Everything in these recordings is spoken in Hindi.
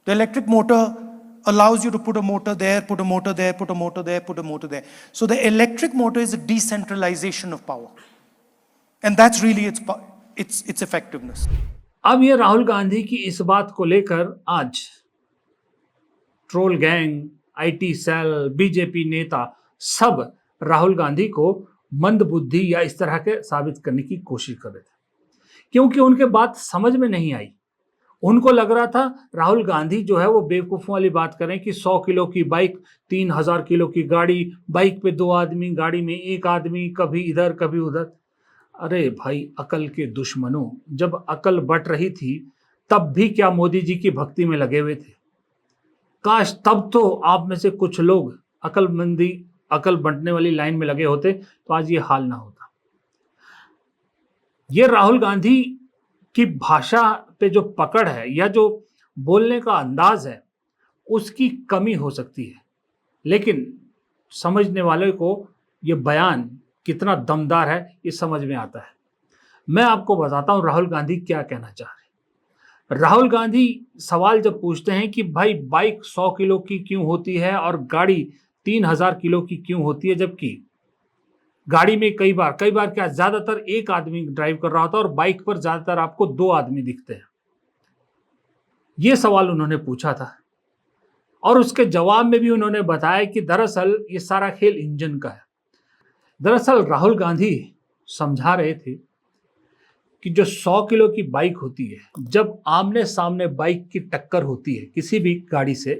The electric motor allows you to put a motor there, put a motor there, put a motor there, put a motor there. So the electric motor is a decentralization of power. And that's really its effectiveness. अब ये राहुल गांधी की इस बात को लेकर आज troll gang, IT cell, BJP नेता सब राहुल गांधी को मंदबुद्धि या इस तरह के साबित करने की कोशिश कर रहे थे, क्योंकि उनके बात समझ में नहीं आई। उनको लग रहा था राहुल गांधी जो है वो बेवकूफ़ों वाली बात करें कि 100 किलो की बाइक, 3000 किलो की गाड़ी, बाइक पे 2 आदमी, गाड़ी में 1 आदमी, कभी इधर कभी उधर। अरे भाई अकल के दुश्मनों, जब अकल बट रही थी तब भी क्या मोदी जी की भक्ति में लगे हुए थे? काश तब तो आप में से कुछ लोग अकल बंटने वाली लाइन में लगे होते तो आज ये हाल ना होता। ये राहुल गांधी की भाषा पे जो पकड़ है या जो बोलने का अंदाज है उसकी कमी हो सकती है, लेकिन समझने वाले को ये बयान कितना दमदार है ये समझ में आता है। मैं आपको बताता हूं राहुल गांधी क्या कहना चाह रहे हैं। राहुल गांधी सवाल जब पूछते हैं कि भाई बाइक 100 किलो की क्यों होती है और गाड़ी 3000 किलो की क्यों होती है, जबकि गाड़ी में कई बार क्या ज्यादातर एक आदमी ड्राइव कर रहा होता है और बाइक पर ज्यादातर आपको 2 आदमी दिखते हैं। ये सवाल उन्होंने पूछा था और उसके जवाब में भी उन्होंने बताया कि दरअसल ये सारा खेल इंजन का है। दरअसल राहुल गांधी समझा रहे थे कि जो 100 किलो की बाइक होती है, जब आमने सामने बाइक की टक्कर होती है किसी भी गाड़ी से,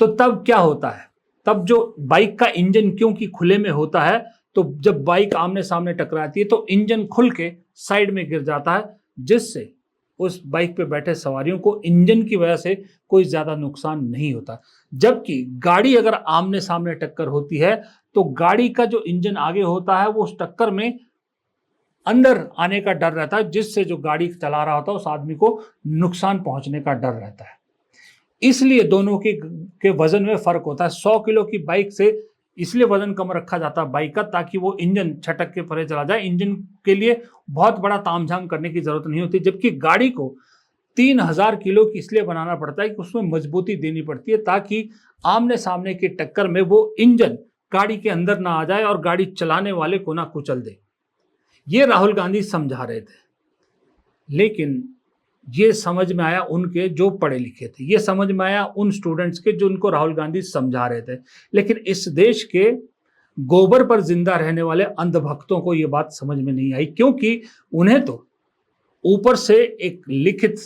तो तब क्या होता है, तब जो बाइक का इंजन क्योंकि खुले में होता है, तो जब बाइक आमने सामने टकराती है तो इंजन खुल के साइड में गिर जाता है, जिससे उस बाइक पे बैठे सवारियों को इंजन की वजह से कोई ज्यादा नुकसान नहीं होता। जबकि गाड़ी अगर आमने सामने टक्कर होती है तो गाड़ी का जो इंजन आगे होता है वो उस टक्कर में अंदर आने का डर रहता है, जिससे जो गाड़ी चला रहा होता है उस आदमी को नुकसान पहुंचने का डर रहता है। इसलिए दोनों के वजन में फर्क होता है। 100 किलो की बाइक से इसलिए वजन कम रखा जाता है बाइक का, ताकि वो इंजन छटक के परे चला जाए। इंजन के लिए बहुत बड़ा तामझाम करने की जरूरत नहीं होती, जबकि गाड़ी को 3000 किलो की इसलिए बनाना पड़ता है कि उसमें मजबूती देनी पड़ती है ताकि आमने सामने की टक्कर में वो इंजन गाड़ी के अंदर ना आ जाए और गाड़ी चलाने वाले को ना कुचल दे। ये राहुल गांधी समझा रहे थे, लेकिन ये समझ में आया उनके जो पढ़े लिखे थे, ये समझ में आया उन स्टूडेंट्स के जो उनको राहुल गांधी समझा रहे थे, लेकिन इस देश के गोबर पर जिंदा रहने वाले अंधभक्तों को ये बात समझ में नहीं आई, क्योंकि उन्हें तो ऊपर से एक लिखित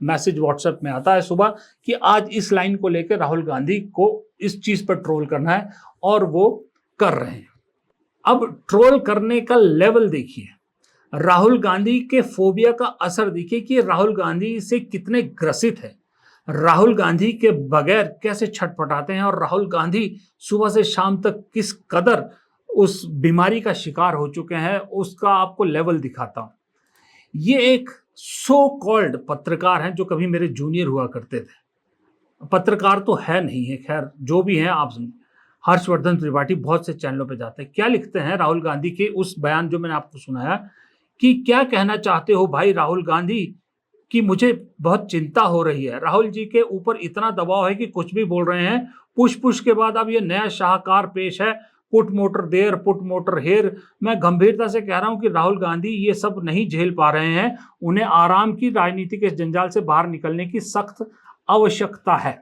मैसेज व्हाट्सएप में आता है सुबह कि आज इस लाइन को लेकर राहुल गांधी को इस चीज पर ट्रोल करना है, और वो कर रहे हैं। अब ट्रोल करने का लेवल देखिए, राहुल गांधी के फोबिया का असर देखिए कि राहुल गांधी से कितने ग्रसित है, राहुल गांधी के बगैर कैसे छटपटाते हैं, और राहुल गांधी सुबह से शाम तक किस कदर उस बीमारी का शिकार हो चुके हैं उसका आपको लेवल दिखाता हूं। ये एक सो कॉल्ड पत्रकार हैं जो कभी मेरे जूनियर हुआ करते थे। पत्रकार तो है नहीं है, खैर जो भी हैं आप सुनिए। हर्षवर्धन त्रिपाठी बहुत से चैनलों पे जाते हैं, क्या लिखते हैं राहुल गांधी के उस बयान जो मैंने आपको सुनाया कि क्या कहना चाहते हो भाई राहुल गांधी, कि मुझे बहुत चिंता हो रही है, राहुल जी के ऊपर इतना दबाव है कि कुछ भी बोल रहे हैं। पुश के बाद अब ये नया शाहकार पेश है, put motor there put motor here. मैं गंभीरता से कह रहा हूं कि राहुल गांधी ये सब नहीं झेल पा रहे हैं, उन्हें आराम की राजनीति के जंजाल से बाहर निकलने की सख्त आवश्यकता है।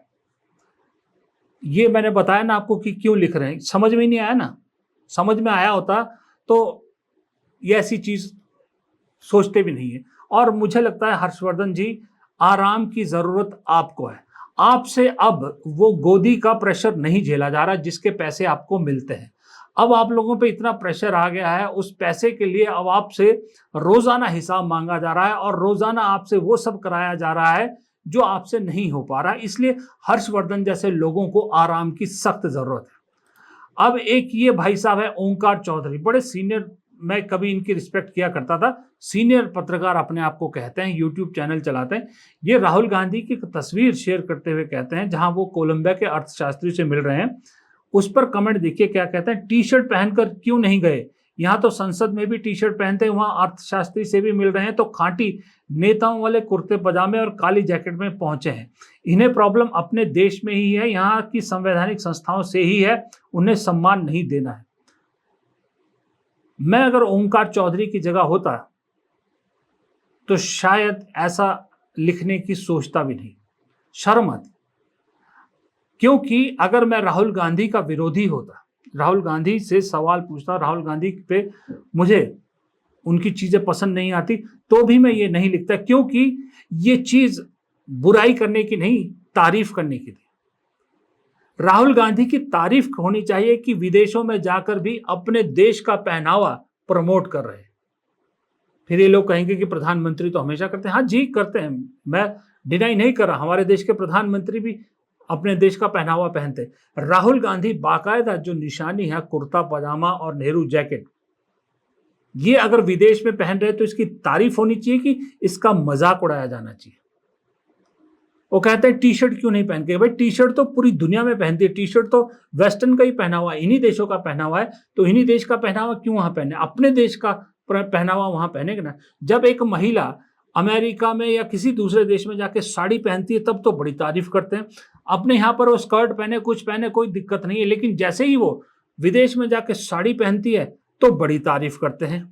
ये मैंने बताया ना आपको कि क्यों लिख रहे हैं, समझ में नहीं आया ना। समझ में आया होता तो ये ऐसी चीज सोचते भी नहीं है। और मुझे लगता है हर्षवर्धन जी, आराम की जरूरत आपको है। आपसे अब वो गोदी का प्रेशर नहीं झेला जा रहा जिसके पैसे आपको मिलते हैं। अब आप लोगों पे इतना प्रेशर आ गया है, उस पैसे के लिए अब आपसे रोजाना हिसाब मांगा जा रहा है और रोजाना आपसे वो सब कराया जा रहा है जो आपसे नहीं हो पा रहा है। इसलिए हर्षवर्धन जैसे लोगों को आराम की सख्त जरूरत है। अब एक ये भाई साहब है ओंकार चौधरी, बड़े सीनियर, मैं कभी इनकी रिस्पेक्ट किया करता था, सीनियर पत्रकार अपने आप को कहते हैं, यूट्यूब चैनल चलाते हैं। ये राहुल गांधी की तस्वीर शेयर करते हुए कहते हैं जहां वो कोलंबिया के अर्थशास्त्री से मिल रहे हैं, उस पर कमेंट देखिए क्या कहते हैं। टी शर्ट पहनकर क्यों नहीं गए, यहाँ तो संसद में भी टी शर्ट पहनते हैं, वहां अर्थशास्त्री से भी मिल रहे हैं तो खांटी नेताओं वाले कुर्ते पजामे और काली जैकेट में पहुंचे हैं। इन्हें प्रॉब्लम अपने देश में ही है, यहाँ की संवैधानिक संस्थाओं से ही है, उन्हें सम्मान नहीं देना है। मैं अगर ओंकार चौधरी की जगह होता तो शायद ऐसा लिखने की सोचता भी नहीं, शर्म आती। क्योंकि अगर मैं राहुल गांधी का विरोधी होता, राहुल गांधी से सवाल पूछता, राहुल गांधी पे मुझे उनकी चीजें पसंद नहीं आती, तो भी मैं ये नहीं लिखता, क्योंकि ये चीज बुराई करने की नहीं, तारीफ करने की थी। राहुल गांधी की तारीफ होनी चाहिए कि विदेशों में जाकर भी अपने देश का पहनावा प्रमोट कर रहे हैं। फिर ये लोग कहेंगे कि प्रधानमंत्री तो हमेशा करते हैं। हाँ जी, करते हैं, मैं डिनाई नहीं कर रहा, हमारे देश के प्रधानमंत्री भी अपने देश का पहनावा पहनते हैं। राहुल गांधी बाकायदा जो निशानी है, कुर्ता पजामा और नेहरू जैकेट, ये अगर विदेश में पहन रहे तो इसकी तारीफ होनी चाहिए कि इसका मजाक उड़ाया जाना चाहिए। वो कहते हैं टी शर्ट क्यों नहीं पहन के, भाई टी शर्ट तो पूरी दुनिया में पहनती है, टी शर्ट तो वेस्टर्न का ही पहनावा है, इन्हीं देशों का पहनावा है, तो इन्हीं देश का पहनावा क्यों वहां पहने, अपने देश का पहनावा वहां पहनेगा ना। जब एक महिला अमेरिका में या किसी दूसरे देश में जाके साड़ी पहनती है तब तो बड़ी तारीफ करते हैं, अपने यहाँ पर वो स्कर्ट पहने, कुछ पहने, कोई दिक्कत नहीं है, लेकिन जैसे ही वो विदेश में जाके साड़ी पहनती है तो बड़ी तारीफ करते हैं।